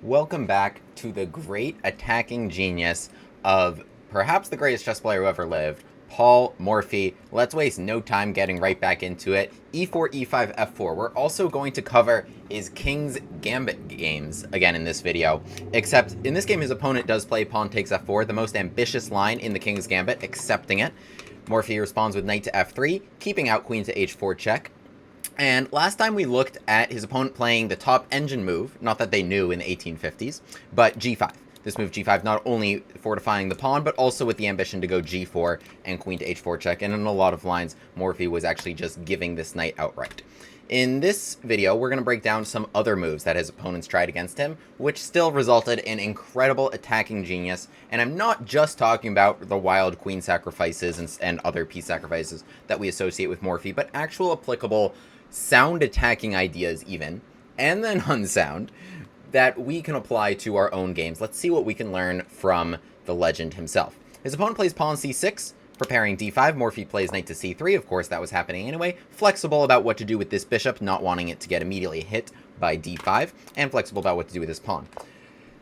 Welcome back to the great attacking genius of perhaps the greatest chess player who ever lived, Paul Morphy. Let's waste no time getting right back into it. E4, E5, F4. We're also going to cover his King's Gambit games again in this video, except in this game his opponent does play pawn takes F4, the most ambitious line in the King's Gambit, accepting it. Morphy responds with knight to F3, keeping out queen to H4 check. And last time we looked at his opponent playing the top engine move, not that they knew in the 1850s, but G5. This move G5 not only fortifying the pawn, but also with the ambition to go G4 and queen to H4 check, and in a lot of lines, Morphy was actually just giving this knight outright. In this video, we're going to break down some other moves that his opponents tried against him, which still resulted in incredible attacking genius, and I'm not just talking about the wild queen sacrifices and other piece sacrifices that we associate with Morphy, but actual applicable sound attacking ideas even, and then unsound, that we can apply to our own games. Let's see what we can learn from the legend himself. His opponent plays pawn c6, preparing d5. Morphy plays knight to c3. Of course, that was happening anyway. Flexible about what to do with this bishop, not wanting it to get immediately hit by d5, and flexible about what to do with this pawn.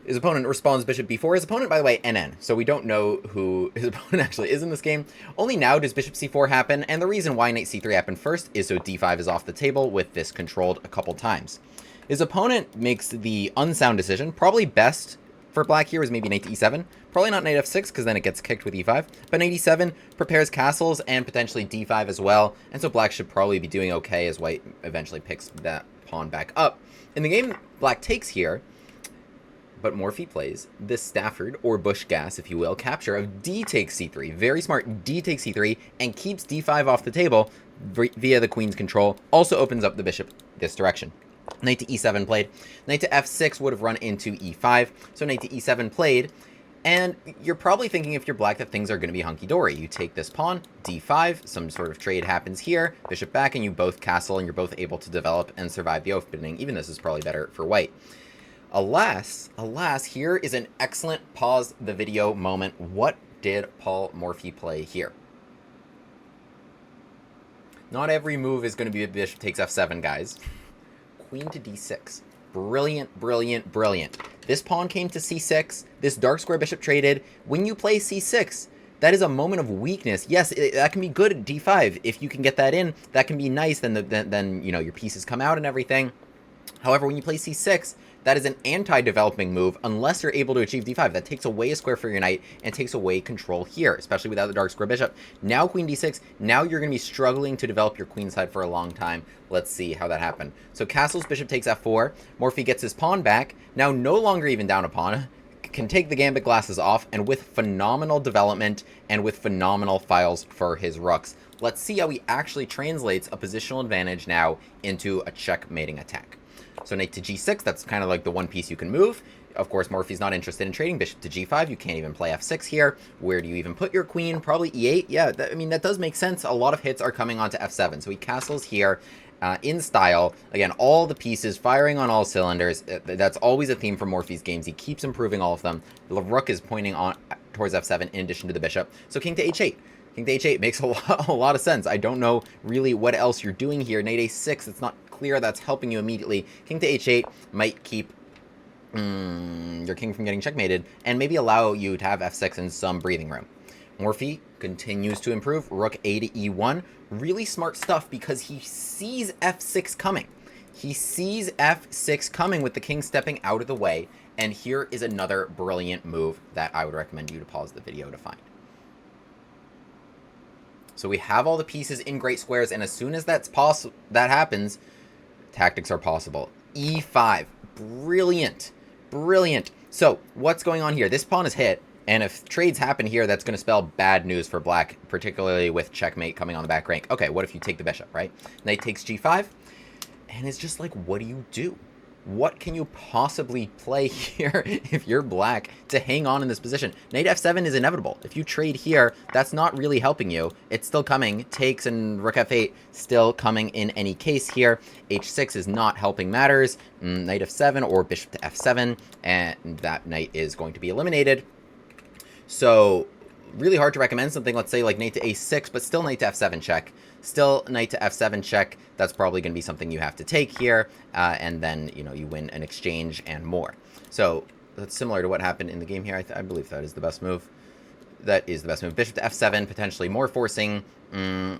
His opponent responds bishop b4. His opponent, by the way, NN, so we don't know who his opponent actually is in this game. Only now does bishop c4 happen, and the reason why knight c3 happened first is so d5 is off the table with this controlled a couple times. His opponent makes the unsound decision. Probably best for black here is maybe knight to e7. Probably not knight f6, because then it gets kicked with e5. But knight e7 prepares castles and potentially d5 as well, and so black should probably be doing okay as white eventually picks that pawn back up. In the game, black takes here, but Morphy plays the Stafford, or Bush gas, if you will, capture of d takes c3. Very smart, d takes c3, and keeps d5 off the table via the queen's control. Also opens up the bishop this direction. Knight to e7 played. Knight to f6 would have run into e5, so knight to e7 played. And you're probably thinking, if you're black, that things are going to be hunky-dory. You take this pawn, d5, some sort of trade happens here, bishop back, and you both castle, and you're both able to develop and survive the opening. Even this is probably better for white. Alas, here is an excellent pause the video moment. What did Paul Morphy play here? Not every move is going to be a bishop takes f7, guys. Queen to d6. Brilliant, brilliant, brilliant. This pawn came to c6. This dark square bishop traded. When you play c6, that is a moment of weakness. Yes, that can be good at d5. If you can get that in, that can be nice. Then you know, your pieces come out and everything. However, when you play c6, that is an anti-developing move unless you're able to achieve d5. That takes away a square for your knight and takes away control here, especially without the dark square bishop. Now queen d6, now you're going to be struggling to develop your queen side for a long time. Let's see how that happened. So castles, bishop takes f4. Morphy gets his pawn back. Now no longer even down a pawn. Can take the gambit glasses off, and with phenomenal development and with phenomenal files for his rooks. Let's see how he actually translates a positional advantage now into a checkmating attack. So knight to g6, that's kind of like the one piece you can move. Of course, Morphy's not interested in trading. Bishop to g5, you can't even play f6 here. Where do you even put your queen? Probably e8. Yeah, I mean, that does make sense. A lot of hits are coming onto f7. So he castles here in style. Again, all the pieces firing on all cylinders. That's always a theme for Morphy's games. He keeps improving all of them. The rook is pointing on towards f7 in addition to the bishop. So king to h8. King to h8 makes a lot of sense. I don't know really what else you're doing here. Knight a6, it's not clear that's helping you immediately. King to h8 might keep your king from getting checkmated and maybe allow you to have f6 in some breathing room. Morphy continues to improve. Rook a to e1. Really smart stuff because he sees f6 coming. He sees f6 coming with the king stepping out of the way. And here is another brilliant move that I would recommend you to pause the video to find. So we have all the pieces in great squares, and as soon as that happens, tactics are possible. e5. Brilliant. Brilliant. So what's going on here? This pawn is hit, and if trades happen here, that's going to spell bad news for black, particularly with checkmate coming on the back rank. Okay, what if you take the bishop, right? Knight takes g5, and it's just like, what do you do? What can you possibly play here if you're black to hang on in this position? Knight f7 is inevitable. If you trade here, that's not really helping you. It's still coming. Takes and rook f8 still coming in any case here. h6 is not helping matters. Knight f7 or bishop to f7, and that knight is going to be eliminated. So really hard to recommend something, let's say, like knight to a6, but still knight to f7 check. Still, knight to f7 check, that's probably going to be something you have to take here, and then, you know, you win an exchange and more. So, that's similar to what happened in the game here. I believe that is the best move. That is the best move. Bishop to f7, potentially more forcing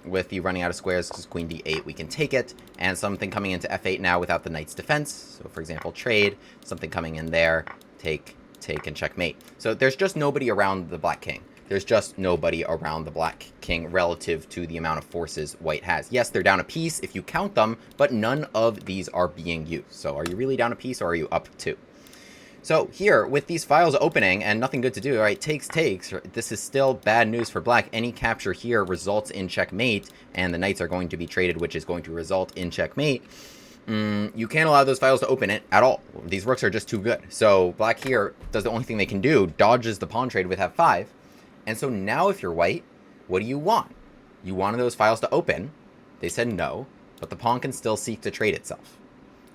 with you running out of squares, because queen d8, we can take it, and something coming into f8 now without the knight's defense. So, for example, trade, something coming in there, take, and checkmate. So there's just nobody around the black king. There's just nobody around the black king relative to the amount of forces white has. Yes, they're down a piece if you count them, but none of these are being used. So are you really down a piece, or are you up 2? So here, with these files opening and nothing good to do, right, takes, this is still bad news for black. Any capture here results in checkmate, and the knights are going to be traded, which is going to result in checkmate. You can't allow those files to open it at all. These rooks are just too good. So black here does the only thing they can do, dodges the pawn trade with f5. And so now if you're white, what do you want? You wanted those files to open. They said no, but the pawn can still seek to trade itself.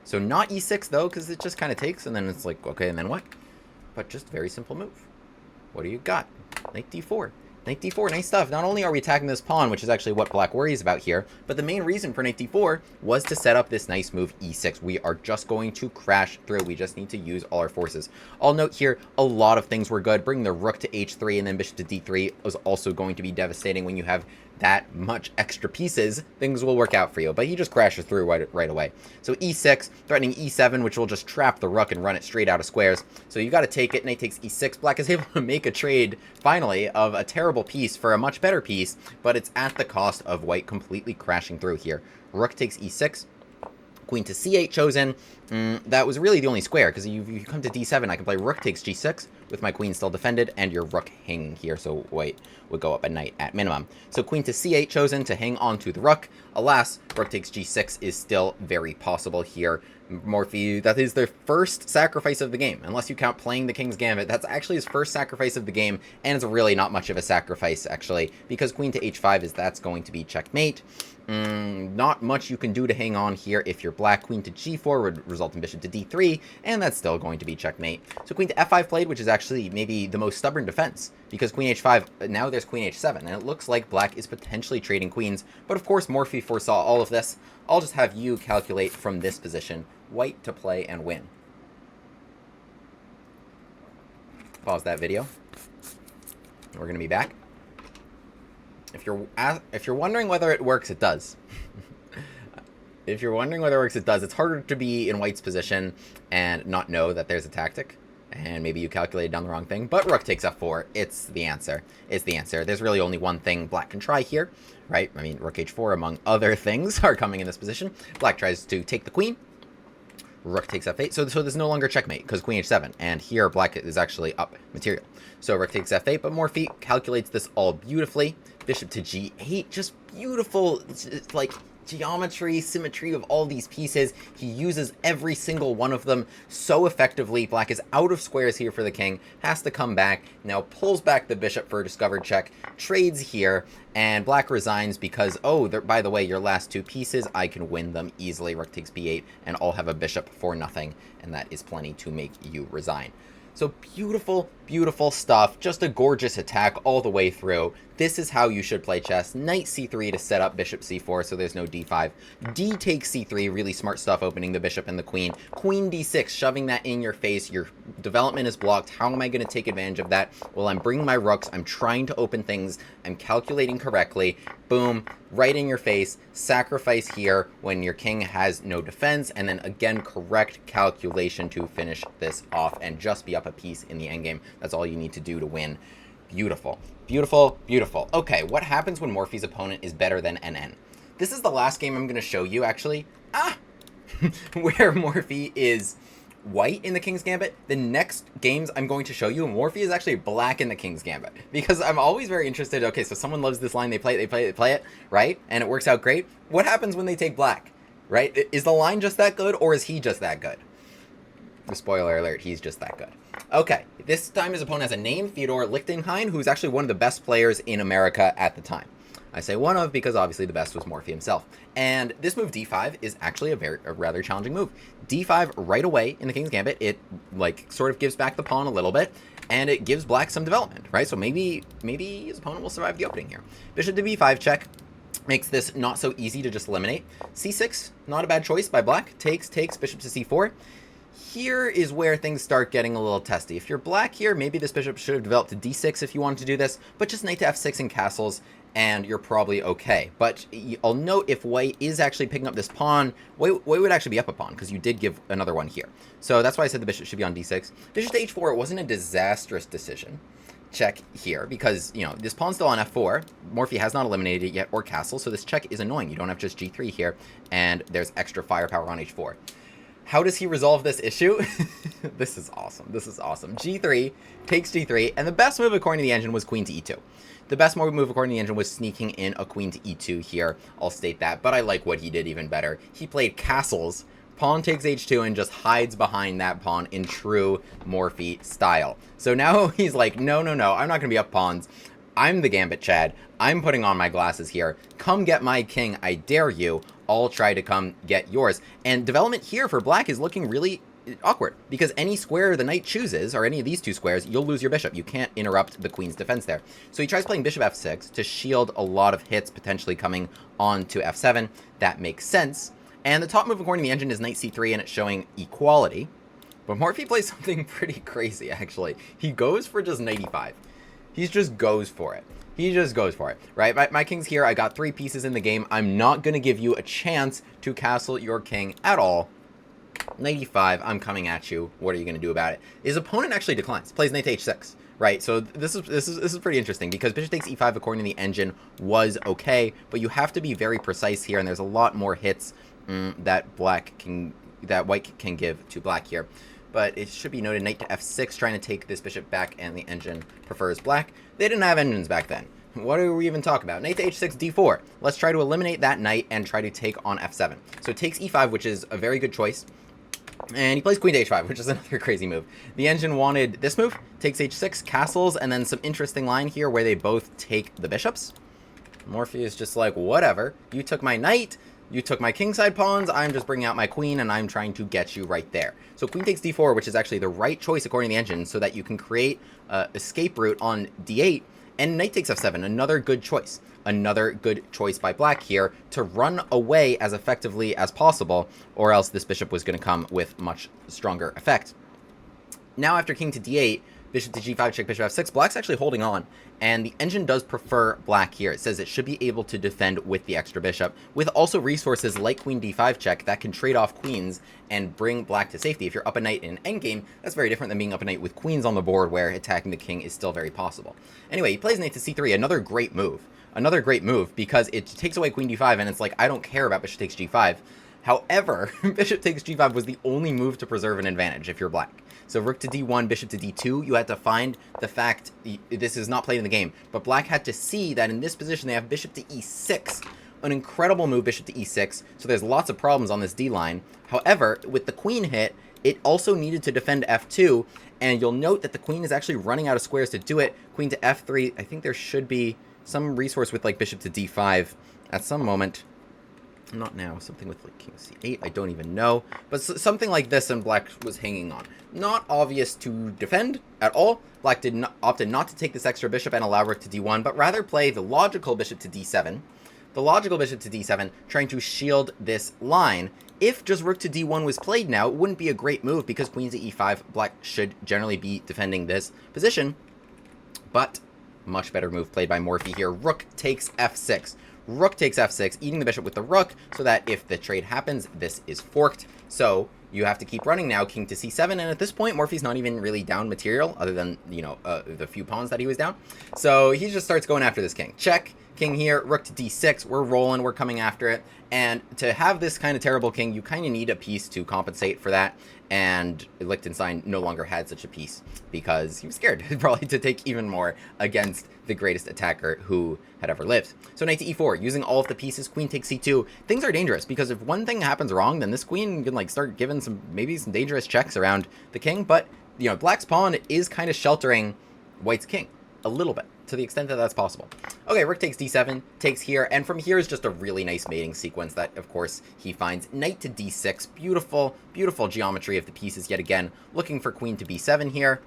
So not e6 though, because it just kind of takes, and then it's like, okay, and then what? But just very simple move. What do you got? Knight d4. Knight d4, nice stuff. Not only are we attacking this pawn, which is actually what black worries about here, but the main reason for knight d4 was to set up this nice move e6. We are just going to crash through. We just need to use all our forces. I'll note here, a lot of things were good. Bringing the rook to h3 and then bishop to d3 was also going to be devastating. When you have that much extra pieces, things will work out for you. But he just crashes through right away. So e6, threatening e7, which will just trap the rook and run it straight out of squares. So you got to take it. Knight takes e6. Black is able to make a trade, finally, of a terrible piece for a much better piece, but it's at the cost of white completely crashing through here. Rook takes e6. Queen to c8 chosen. That was really the only square, because you come to d7, I can play rook takes g6 with my queen still defended, and your rook hanging here, so white would go up a knight at minimum. So queen to c8 chosen to hang onto the rook. Alas, rook takes g6 is still very possible here. Morphy, that is their first sacrifice of the game. Unless you count playing the King's Gambit, that's actually his first sacrifice of the game, and it's really not much of a sacrifice, actually, because queen to h5 that's going to be checkmate. Not much you can do to hang on here if you're black. Queen to g4 would result in bishop to d3, and that's still going to be checkmate. So queen to f5 played, which is actually maybe the most stubborn defense, because queen h5, now there's queen h7, and it looks like black is potentially trading queens, but of course Morphy foresaw all of this. I'll just have you calculate from this position, white to play and win. Pause that video. We're going to be back. If you're wondering whether it works, it does. If you're wondering whether it works, it does. It's harder to be in white's position and not know that there's a tactic, and maybe you calculated down the wrong thing, but rook takes f4. It's the answer. It's the answer. There's really only one thing black can try here, right? I mean, rook h4, among other things, are coming in this position. Black tries to take the queen. Rook takes f8, so there's no longer checkmate, because queen h7, and here black is actually up material. So rook takes f8, but Morphy calculates this all beautifully. Bishop to g8, just beautiful, it's like geometry, symmetry of all these pieces. He uses every single one of them so effectively. Black is out of squares here for the king, has to come back, now pulls back the bishop for a discovered check, trades here, and black resigns because, oh, by the way, your last two pieces, I can win them easily. Rook takes b8, and I'll have a bishop for nothing, and that is plenty to make you resign. So beautiful, beautiful stuff. Just a gorgeous attack all the way through. This is how you should play chess. Knight c3 to set up bishop c4, so there's no d5. D takes c3, really smart stuff, opening the bishop and the queen. Queen d6, shoving that in your face. Your development is blocked. How am I going to take advantage of that? Well, I'm bringing my rooks. I'm trying to open things. I'm calculating correctly. Boom, right in your face. Sacrifice here when your king has no defense, and then again, correct calculation to finish this off and just be up a piece in the endgame. That's all you need to do to win. Beautiful. Beautiful, beautiful. Okay, what happens when Morphy's opponent is better than NN? This is the last game I'm going to show you, actually. Where Morphy is white in the King's Gambit. The next games I'm going to show you, Morphy is actually black in the King's Gambit. Because I'm always very interested, okay, so someone loves this line, they play it, right? And it works out great. What happens when they take black, right? Is the line just that good, or is he just that good? Spoiler alert, he's just that good. Okay, this time his opponent has a name, Theodore Likenheim, who's actually one of the best players in America at the time. I say one of because obviously the best was Morphy himself. And this move d5 is actually a rather challenging move. d5 right away in the King's Gambit, it like sort of gives back the pawn a little bit, and it gives black some development, right? So maybe his opponent will survive the opening here. Bishop to b5 check. Makes this not so easy to just eliminate. c6, not a bad choice by black. Takes, bishop to c4. Here is where things start getting a little testy. If you're black here, maybe this bishop should have developed to d6 if you wanted to do this, but just knight to f6 and castles, and you're probably okay. But I'll note if white is actually picking up this pawn, white would actually be up a pawn, because you did give another one here. So that's why I said the bishop should be on d6. Bishop to h4, it wasn't a disastrous decision. Check here, because, you know, this pawn's still on f4. Morphy has not eliminated it yet, or castle, so this check is annoying. You don't have just g3 here, and there's extra firepower on h4. How does he resolve this issue? This is awesome. This is awesome. g3, takes g3, and the best move according to the engine was queen to e2. The best move according to the engine was sneaking in a queen to e2 here. I'll state that, but I like what he did even better. He played castles. Pawn takes h2 and just hides behind that pawn in true Morphy style. So now he's like, no, I'm not going to be up pawns. I'm the Gambit Chad. I'm putting on my glasses here. Come get my king, I dare you. I'll try to come get yours. And development here for black is looking really awkward, because any square the knight chooses, or any of these two squares, you'll lose your bishop. You can't interrupt the queen's defense there. So he tries playing bishop f6 to shield a lot of hits potentially coming on to f7. That makes sense. And the top move according to the engine is knight c3, and it's showing equality. But Morphy plays something pretty crazy, actually. He goes for just knight e5. He just goes for it. He just goes for it, right? My king's here. I got 3 pieces in the game. I'm not going to give you a chance to castle your king at all. Knight e5, I'm coming at you. What are you going to do about it? His opponent actually declines. Plays knight to h6. Right, so this is pretty interesting, because bishop takes e5 according to the engine was okay, but you have to be very precise here, and there's a lot more hits that white can give to black here. But it should be noted, knight to f6, trying to take this bishop back, and the engine prefers black. They didn't have engines back then. What do we even talk about? Knight to h6, d4. Let's try to eliminate that knight and try to take on f7. So it takes e5, which is a very good choice. And he plays queen to h5, which is another crazy move. The engine wanted this move, takes h6, castles, and then some interesting line here where they both take the bishops. Morphy is just like, whatever. You took my knight, you took my kingside pawns, I'm just bringing out my queen, and I'm trying to get you right there. So queen takes d4, which is actually the right choice according to the engine, so that you can create an escape route on d8, and knight takes f7, another good choice. Another good choice by black here to run away as effectively as possible, or else this bishop was going to come with much stronger effect. Now after king to d8, bishop to g5, check bishop f6, black's actually holding on, and the engine does prefer black here. It says it should be able to defend with the extra bishop, with also resources like queen d5 check that can trade off queens and bring black to safety. If you're up a knight in an endgame, that's very different than being up a knight with queens on the board, where attacking the king is still very possible. Anyway, he plays knight to c3, another great move. Another great move, because it takes away queen d5, and it's like, I don't care about bishop takes g5. However, bishop takes g5 was the only move to preserve an advantage if you're black. So rook to d1, bishop to d2, you had to find the fact, this is not played in the game, but black had to see that in this position they have bishop to e6, an incredible move, bishop to e6, so there's lots of problems on this d line. However, with the queen hit, it also needed to defend f2, and you'll note that the queen is actually running out of squares to do it. Queen to f3, I think there should be some resource with like bishop to d5 at some moment. Not now, something with like king c8, I don't even know. But something like this, and black was hanging on. Not obvious to defend at all. Black opted not to take this extra bishop and allow rook to d1, but rather play the logical bishop to d7. The logical bishop to d7, trying to shield this line. If just rook to d1 was played now, it wouldn't be a great move, because queen to e5, black should generally be defending this position. But much better move played by Morphy here. Rook takes f6. Rook takes f6, eating the bishop with the rook, so that if the trade happens, this is forked. So you have to keep running now, king to c7, and at this point, Morphy's not even really down material, other than, you know, the few pawns that he was down. So he just starts going after this king. Check, king here, rook to d6, we're rolling, we're coming after it. And to have this kind of terrible king, you kind of need a piece to compensate for that. And Liechtenstein no longer had such a piece, because he was scared probably to take even more against the greatest attacker who had ever lived. So knight to e4, using all of the pieces, queen takes c2. Things are dangerous, because if one thing happens wrong, then this queen can like start giving maybe some dangerous checks around the king. But, you know, black's pawn is kind of sheltering white's king a little bit, to the extent that that's possible. Okay, rook takes d7, takes here, and from here is just a really nice mating sequence that, of course, he finds. Knight to d6, beautiful, beautiful geometry of the pieces yet again, looking for queen to b7 here.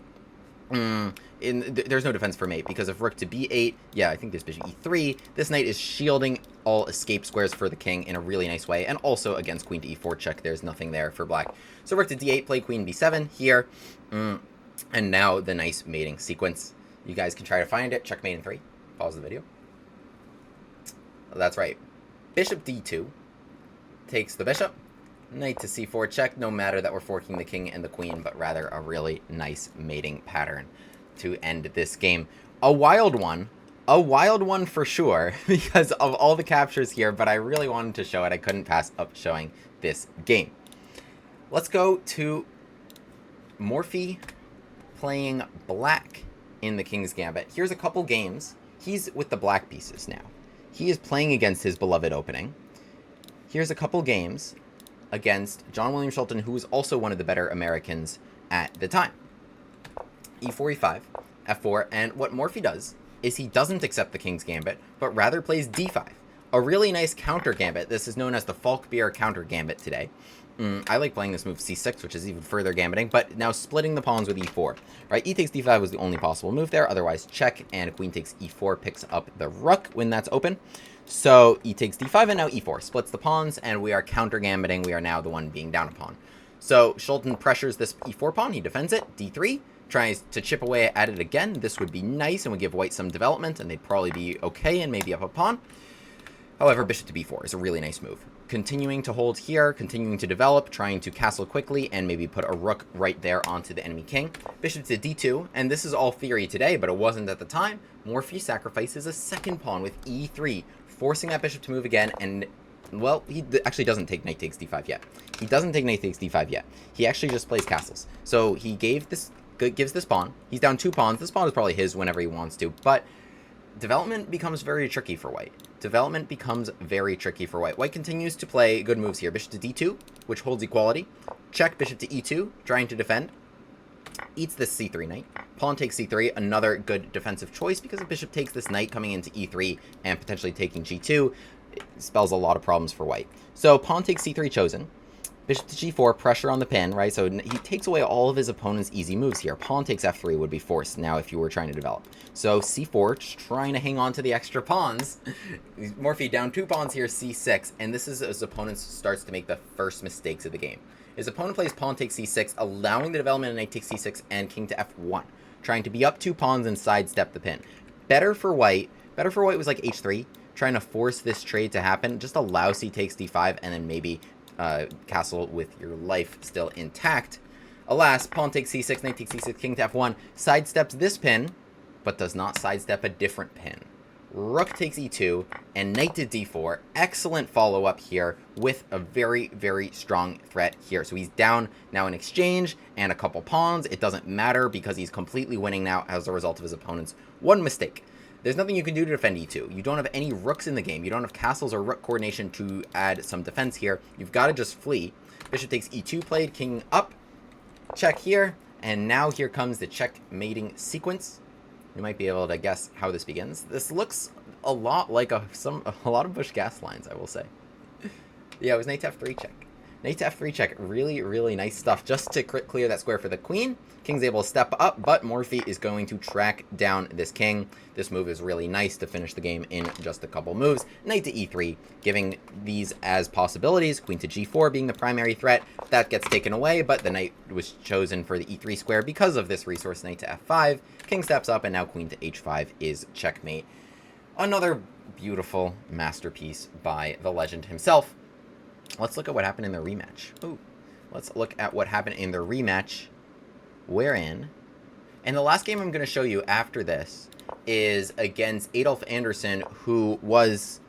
There's no defense for mate, because if rook to b8, yeah, I think there's bishop e3. This knight is shielding all escape squares for the king in a really nice way, and also against queen to e4 check, there's nothing there for black. So rook to d8, play queen b7 here, and now the nice mating sequence. You guys can try to find it. Checkmate in 3. Pause the video. That's right. Bishop d2 takes the bishop. Knight to c4 check, no matter that we're forking the king and the queen, but rather a really nice mating pattern to end this game. A wild one for sure, because of all the captures here, but I really wanted to show it. I couldn't pass up showing this game. Let's go to Morphy playing black in the King's Gambit. Here's a couple games. He's with the black pieces now. He is playing against his beloved opening. Here's a couple games against John William Shulton, who was also one of the better Americans at the time. e4, e5, f4, and what Morphy does is he doesn't accept the King's Gambit, but rather plays d5. A really nice counter gambit. This is known as the Falkbeer counter gambit today. I like playing this move c6, which is even further gambiting, but now splitting the pawns with e4. Right, e takes d5 was the only possible move there, otherwise check, and queen takes e4 picks up the rook when that's open. So e takes d5, and now e4 splits the pawns, and we are counter gambiting. We are now the one being down a pawn. So Shulton pressures this e4 pawn, he defends it, d3, tries to chip away at it again. This would be nice and would give white some development, and they'd probably be okay and maybe up a pawn. However, bishop to b4 is a really nice move. Continuing to hold here, continuing to develop, trying to castle quickly, and maybe put a rook right there onto the enemy king. Bishop to d2, and this is all theory today, but it wasn't at the time. Morphy sacrifices a second pawn with e3, forcing that bishop to move again, and, well, he actually doesn't take knight takes d5 yet. He doesn't take knight takes d5 yet. He actually just plays castles. So he gives this pawn. He's down 2 pawns. This pawn is probably his whenever he wants to, but development becomes very tricky for white. Development becomes very tricky for white. White continues to play good moves here. Bishop to d2, which holds equality. Check, bishop to e2, trying to defend. Eats this c3 knight. Pawn takes c3, another good defensive choice, because if bishop takes this knight coming into e3 and potentially taking g2, it spells a lot of problems for white. So pawn takes c3 chosen. Bishop to g4, pressure on the pin, right? So he takes away all of his opponent's easy moves here. Pawn takes f3 would be forced now if you were trying to develop. So c4, just trying to hang on to the extra pawns. Morphy down 2 pawns here, c6, and this is as opponent starts to make the first mistakes of the game. His opponent plays pawn takes c6, allowing the development of knight takes c6 and king to f1, trying to be up 2 pawns and sidestep the pin. Better for white was like h3, trying to force this trade to happen. Just allow c takes d5 and then maybe castle with your life still intact. Alas, pawn takes c6, knight takes c6, king to f1, sidesteps this pin, but does not sidestep a different pin. Rook takes e2, and knight to d4. Excellent follow-up here with a very, very strong threat here. So he's down now in exchange and a couple pawns. It doesn't matter because he's completely winning now as a result of his opponent's one mistake. There's nothing you can do to defend e2. You don't have any rooks in the game. You don't have castles or rook coordination to add some defense here. You've got to just flee. Bishop takes e2 played, king up, check here, and now here comes the checkmating sequence. You might be able to guess how this begins. This looks a lot like a lot of Bush gas lines, I will say. Yeah, it was knight to f3 check. Knight to f3 check, really, really nice stuff. Just to clear that square for the queen, king's able to step up, but Morphy is going to track down this king. This move is really nice to finish the game in just a couple moves. Knight to e3, giving these as possibilities. Queen to g4 being the primary threat. That gets taken away, but the knight was chosen for the e3 square because of this resource. Knight to f5, king steps up, and now queen to h5 is checkmate. Another beautiful masterpiece by the legend himself. Let's look at what happened in the rematch. Ooh, let's look at what happened in the rematch, wherein, and the last game I'm going to show you after this is against Adolf Anderssen, who was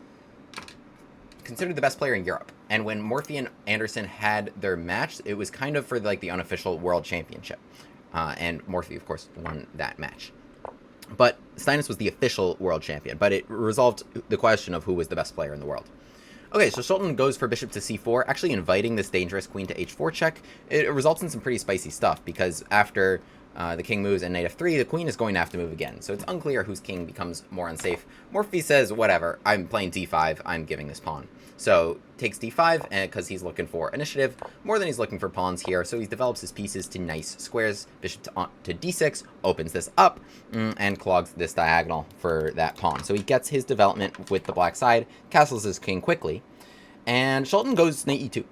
considered the best player in Europe. And when Morphy and Anderssen had their match, it was kind of for like the unofficial world championship. And Morphy, of course, won that match. But Steinitz was the official world champion, but it resolved the question of who was the best player in the world. Okay, so Shulton goes for bishop to c4, actually inviting this dangerous queen to h4 check. It results in some pretty spicy stuff, because after The king moves and knight f3, the queen is going to have to move again. So it's unclear whose king becomes more unsafe. Morphy says, whatever, I'm playing d5, I'm giving this pawn. So takes d5 because he's looking for initiative more than he's looking for pawns here. So he develops his pieces to nice squares. Bishop to d6, opens this up and clogs this diagonal for that pawn. So he gets his development with the black side, castles his king quickly, and Schulten goes knight e2.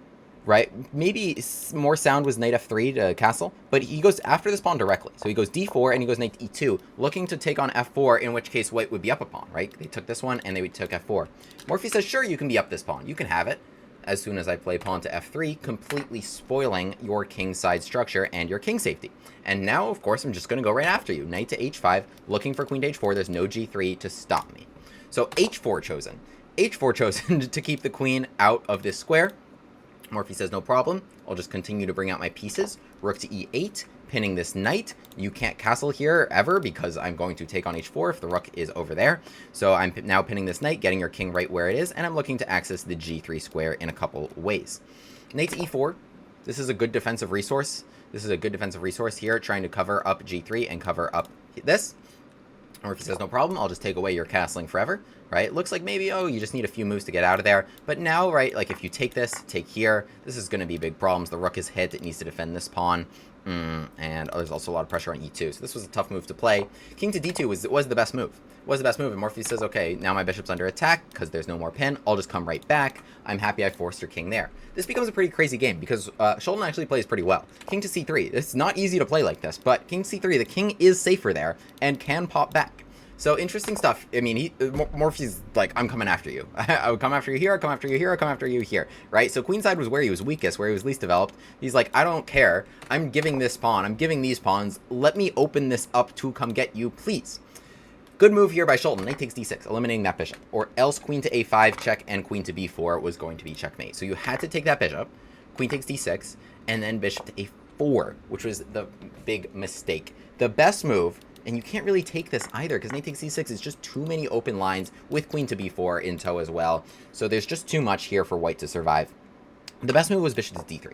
Right? Maybe more sound was knight f3 to castle, but he goes after this pawn directly. So he goes d4 and he goes knight e2, looking to take on f4, in which case white would be up a pawn, right? They took this one and they took f4. Morphy says, sure, you can be up this pawn. You can have it. As soon as I play pawn to f3, completely spoiling your king side structure and your king safety. And now, of course, I'm just going to go right after you. Knight to h5, looking for queen to h4. There's no g3 to stop me. So h4 chosen. h4 chosen to keep the queen out of this square. Morphy says, no problem. I'll just continue to bring out my pieces. Rook to e8, pinning this knight. You can't castle here ever because I'm going to take on h4 if the rook is over there. So I'm now pinning this knight, getting your king right where it is, and I'm looking to access the g3 square in a couple ways. Knight to e4. This is a good defensive resource. This is a good defensive resource here, trying to cover up g3 and cover up this. Morphy says, no problem, I'll just take away your castling forever, right? Looks like maybe, oh, you just need a few moves to get out of there. But now, right, like if you take this, take here, this is going to be big problems. The rook is hit, it needs to defend this pawn. And there's also a lot of pressure on e2. So this was a tough move to play. King to d2 was the best move. Was the best move, and Morphy says, okay, now my bishop's under attack because there's no more pin. I'll just come right back. I'm happy I forced your king there. This becomes a pretty crazy game because Schulten actually plays pretty well. King to c3. It's not easy to play like this, but king to c3, the king is safer there and can pop back. So interesting stuff. I mean, Morphy's like, I'm coming after you. I would come after you here, I'll come after you here, I'll come after you here, right? So queenside was where he was weakest, where he was least developed. He's like, I don't care. I'm giving this pawn. I'm giving these pawns. Let me open this up to come get you, please. Good move here by Schulten. Knight takes d6, eliminating that bishop. Or else queen to a5 check and queen to b4 was going to be checkmate. So you had to take that bishop, queen takes d6, and then bishop to a4, which was the big mistake. The best move, and you can't really take this either because knight takes c6 is just too many open lines with queen to b4 in tow as well. So there's just too much here for white to survive. The best move was bishop to d3.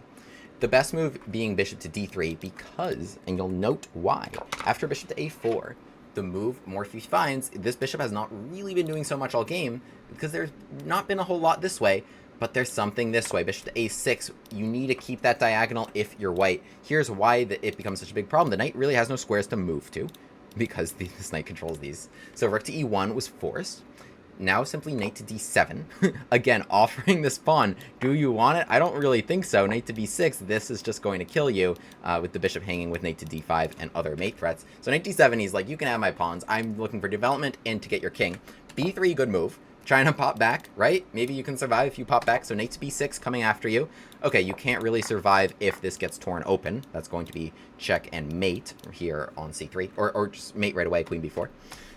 The best move being bishop to d3 because, and you'll note why, after bishop to a4, the move Morphy finds, this bishop has not really been doing so much all game because there's not been a whole lot this way, but there's something this way. Bishop to a6, you need to keep that diagonal if you're white. Here's why it becomes such a big problem. The knight really has no squares to move to, because this knight controls these. So rook to e1 was forced. Now simply knight to d7. Again, offering this pawn. Do you want it? I don't really think so. Knight to b6, this is just going to kill you with the bishop hanging with knight to d5 and other mate threats. So knight d7, he's like, you can have my pawns. I'm looking for development and to get your king. b3, good move. Trying to pop back, right? Maybe you can survive if you pop back. So knight to b6 coming after you. Okay, you can't really survive if this gets torn open. That's going to be check and mate here on c3. Or just mate right away, queen b4.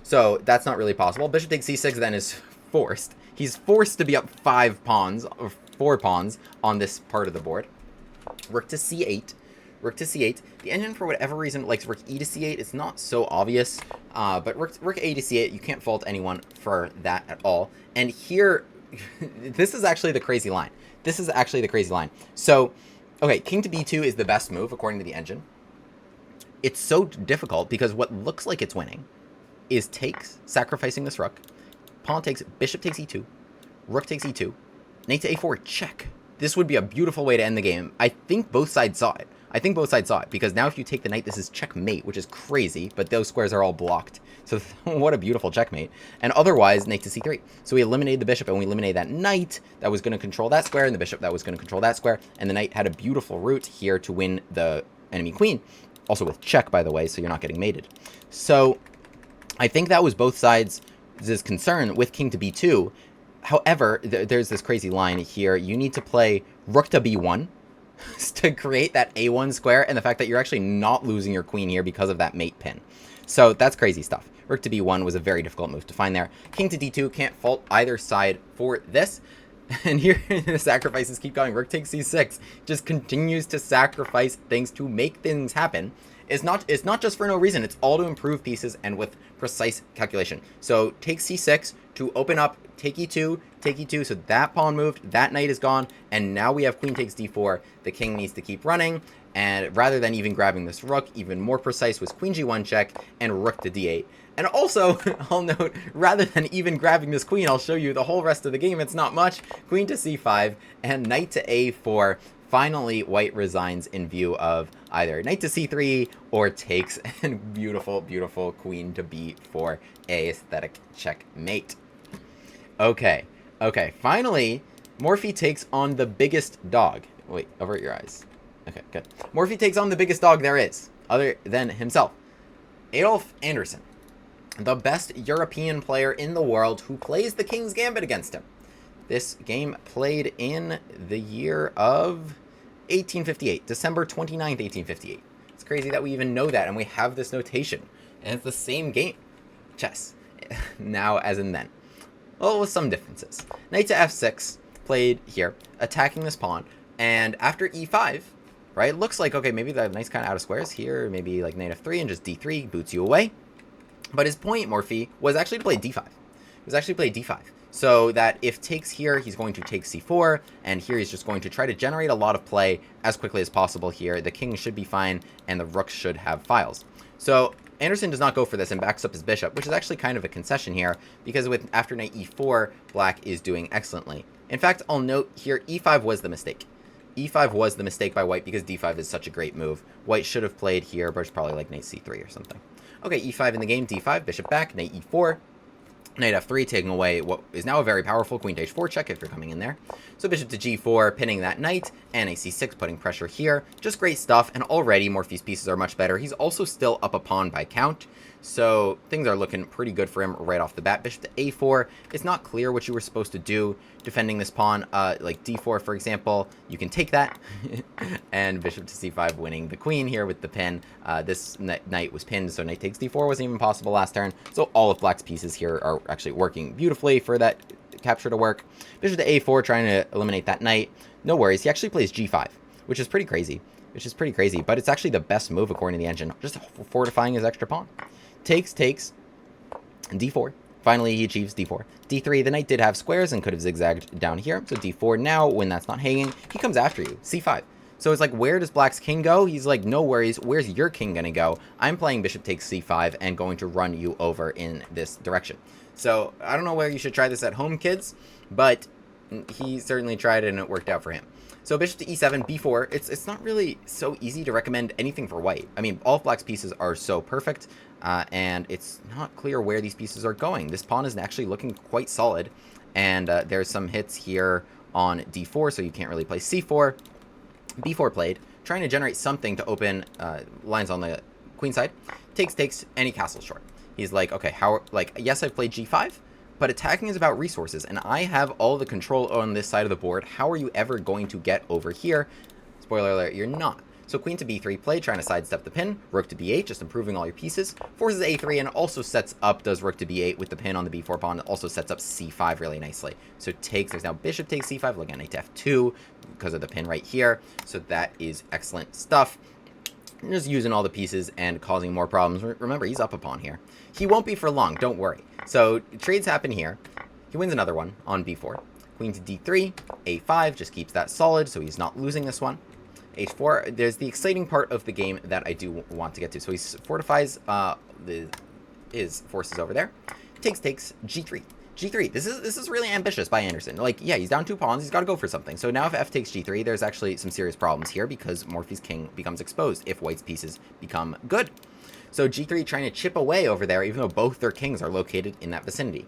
So that's not really possible. Bishop takes c6 then is forced. He's forced to be up 5 pawns, or 4 pawns on this part of the board. Rook to c8. Rook to c8. The engine, for whatever reason, likes rook e to c8. It's not so obvious, but rook a to c8, you can't fault anyone for that at all. And here, this is actually the crazy line. This is actually the crazy line. So, okay, king to b2 is the best move, according to the engine. It's so difficult because what looks like it's winning is sacrificing this rook. Pawn takes, bishop takes e2, rook takes e2, knight to a4, check. This would be a beautiful way to end the game. I think both sides saw it. Because now if you take the knight, this is checkmate, which is crazy, but those squares are all blocked. So what a beautiful checkmate. And otherwise, knight to c3. So we eliminated the bishop and we eliminated that knight that was going to control that square and the bishop that was going to control that square. And the knight had a beautiful route here to win the enemy queen. Also with check, by the way, so you're not getting mated. So I think that was both sides' concern with king to b2. However, there's this crazy line here. You need to play rook to b1 to create that a1 square, and the fact that you're actually not losing your queen here because of that mate pin. So that's crazy stuff. Rook to b1 was a very difficult move to find there. King to d2, can't fault either side for this. And here the sacrifices keep going. Rook takes c6, just continues to sacrifice things to make things happen. It's not just for no reason. It's all to improve pieces and with precise calculation. So take c6 to open up, take e2, so that pawn moved, that knight is gone, and now we have queen takes d4. The king needs to keep running, And rather than even grabbing this rook, even more precise was queen g1 check and rook to d8. And also, I'll note, rather than even grabbing this queen, I'll show you the whole rest of the game. It's not much. Queen to c5 and knight to a4. Finally, white resigns in view of either knight to c3 or takes, and beautiful, beautiful queen to b4, aesthetic checkmate. Okay, finally, Morphy takes on the biggest dog. Wait, avert your eyes. Okay, good. Morphy takes on the biggest dog there is, other than himself. Adolf Anderssen, the best European player in the world who plays the King's Gambit against him. This game played in the year of 1858, December 29th, 1858. It's crazy that we even know that, and we have this notation. And it's the same game. Chess. Now as in then. Well, with some differences. Knight to f6, played here, attacking this pawn. And after e5, right, looks like, okay, maybe the knight's kind of out of squares here. Maybe like knight f3 and just d3 boots you away. But his point, Morphy, was actually to play d5. It was actually to play d5. So that if takes here, he's going to take c4, and here he's just going to try to generate a lot of play as quickly as possible here. The king should be fine, and the rook should have files. So Anderssen does not go for this and backs up his bishop, which is actually kind of a concession here, because with after knight e4, black is doing excellently. In fact, I'll note here, e5 was the mistake. e5 was the mistake by white because d5 is such a great move. White should have played here, but it's probably like knight c3 or something. Okay, e5 in the game, d5, bishop back, knight e4. Knight f3, taking away what is now a very powerful queen to h4 check if you're coming in there. So bishop to g4, pinning that knight, and a c6, putting pressure here. Just great stuff, and already Morphy's pieces are much better. He's also still up a pawn by count, so things are looking pretty good for him right off the bat. Bishop to a4, it's not clear what you were supposed to do defending this pawn. Like d4, for example, you can take that, and bishop to c5, winning the queen here with the pin. This knight was pinned, so knight takes d4 wasn't even possible last turn. So all of black's pieces here are actually working beautifully for that capture to work. Bishop to a4, trying to eliminate that knight. No worries, he actually plays g5, which is pretty crazy. But it's actually the best move according to the engine, just fortifying his extra pawn. Takes, and d4. Finally, he achieves d4. d3, the knight did have squares and could have zigzagged down here. So d4 now, when that's not hanging, he comes after you. c5. So it's like, where does black's king go? He's like, no worries, where's your king going to go? I'm playing bishop takes c5 and going to run you over in this direction. So I don't know whether you should try this at home, kids, but he certainly tried it and it worked out for him. So bishop to e7, b4, it's not really so easy to recommend anything for white. I mean, all of black's pieces are so perfect, and it's not clear where these pieces are going. This pawn is actually looking quite solid, and there's some hits here on d4, so you can't really play c4. b4 played, trying to generate something to open lines on the queen side. Takes, and he castles short. He's like, okay, yes, I've played g5, but attacking is about resources, and I have all the control on this side of the board. How are you ever going to get over here? Spoiler alert, you're not. So queen to b3 play, trying to sidestep the pin. Rook to b8, just improving all your pieces. Forces a3, and also sets up, does rook to b8 with the pin on the b4 pawn. It also sets up c5 really nicely. So takes, there's now bishop takes c5, looking at knight to f2 because of the pin right here. So that is excellent stuff. Just using all the pieces and causing more problems. Remember, he's up a pawn here. He won't be for long, don't worry. So trades happen here. He wins another one on b4. Queen to d3, a5, just keeps that solid, so he's not losing this one. h4, there's the exciting part of the game that I do want to get to. So he fortifies his forces over there. Takes, g3. g3, this is really ambitious by Anderssen. Like, yeah, he's down 2 pawns, he's got to go for something. So now if f takes g3, there's actually some serious problems here because Morphy's king becomes exposed if white's pieces become good. So g3 trying to chip away over there, even though both their kings are located in that vicinity.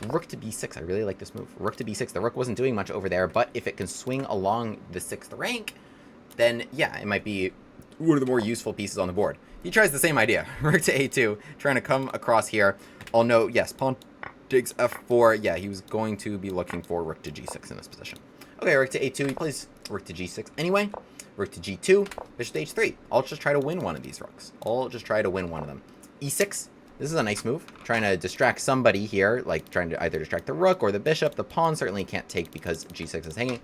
Rook to b6, I really like this move. Rook to b6, the rook wasn't doing much over there, but if it can swing along the 6th rank, then yeah, it might be one of the more useful pieces on the board. He tries the same idea. Rook to a2, trying to come across here. I'll note, yes, pawn takes f4. Yeah, he was going to be looking for rook to g6 in this position. Okay, rook to a2, he plays rook to g6 anyway. Rook to g2, bishop to h3. I'll just try to win one of these rooks. I'll just try to win one of them. e6, this is a nice move. Trying to distract somebody here, like trying to either distract the rook or the bishop. The pawn certainly can't take because g6 is hanging.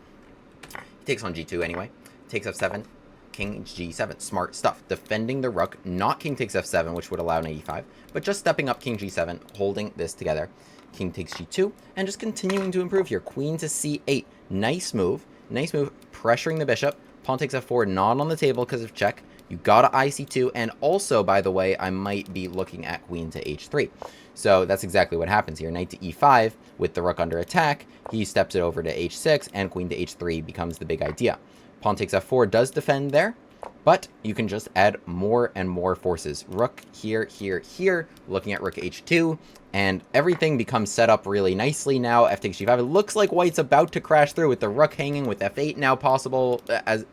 He takes on g2 anyway. Takes f7, king g7. Smart stuff. Defending the rook, not king takes f7, which would allow knight e5, but just stepping up king g7, holding this together. King takes g2, and just continuing to improve here. Queen to c8. Nice move, pressuring the bishop. pawn takes f4, not on the table because of check. You got to IC2, and also, by the way, I might be looking at queen to h3. So that's exactly what happens here. Knight to e5 with the rook under attack. He steps it over to h6, and queen to h3 becomes the big idea. Pawn takes f4 does defend there, but you can just add more and more forces. Rook here, here, here, looking at rook h2, and everything becomes set up really nicely now. F takes g5. It looks like white's about to crash through with the rook hanging, with f8 now possible as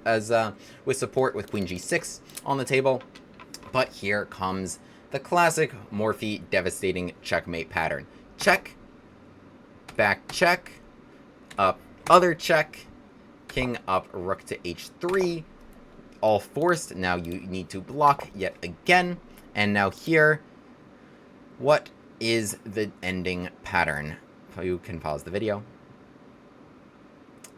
with support with queen g6 on the table. But here comes the classic Morphy devastating checkmate pattern. Check, back check, up other check, king up rook to h3, all forced. Now you need to block yet again. And now here, what is the ending pattern? You can pause the video.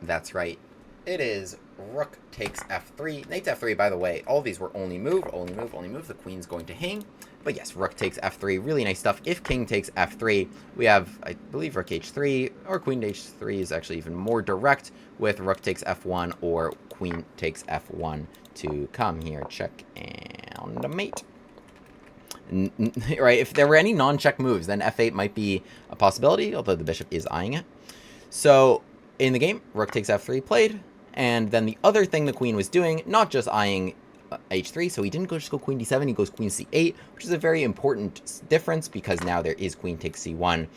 That's right. It is rook takes f3. Knight to f3, by the way, all these were only move, only move, only move. The queen's going to hang. But yes, rook takes f3. Really nice stuff. If king takes f3, we have, I believe, rook h3, or queen to h3 is actually even more direct with rook takes f1 or queen takes f1 to come here. Check and mate. Right, if there were any non-check moves, then f8 might be a possibility, although the bishop is eyeing it. So in the game, rook takes f3 played, and then the other thing the queen was doing, not just eyeing h3, so he didn't just go queen d7, he goes queen c8, which is a very important difference because now there is queen takes c1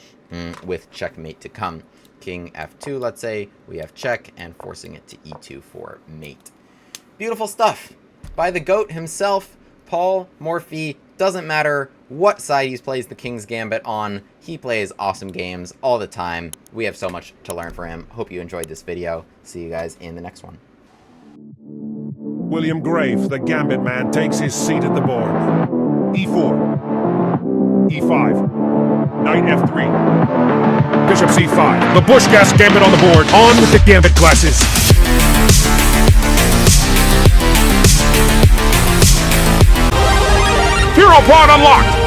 with checkmate to come. King f2, let's say, we have check, and forcing it to e2 for mate. Beautiful stuff by the GOAT himself, Paul Morphy. Doesn't matter what side he plays the King's Gambit on, he plays awesome games all the time. We have so much to learn from him. Hope you enjoyed this video. See you guys in the next one. William Grave, the Gambit man, takes his seat at the board. e4, e5, knight f3, bishop c5. The Bushcast Gambit on the board. On with the Gambit classes. Hero Pod unlocked!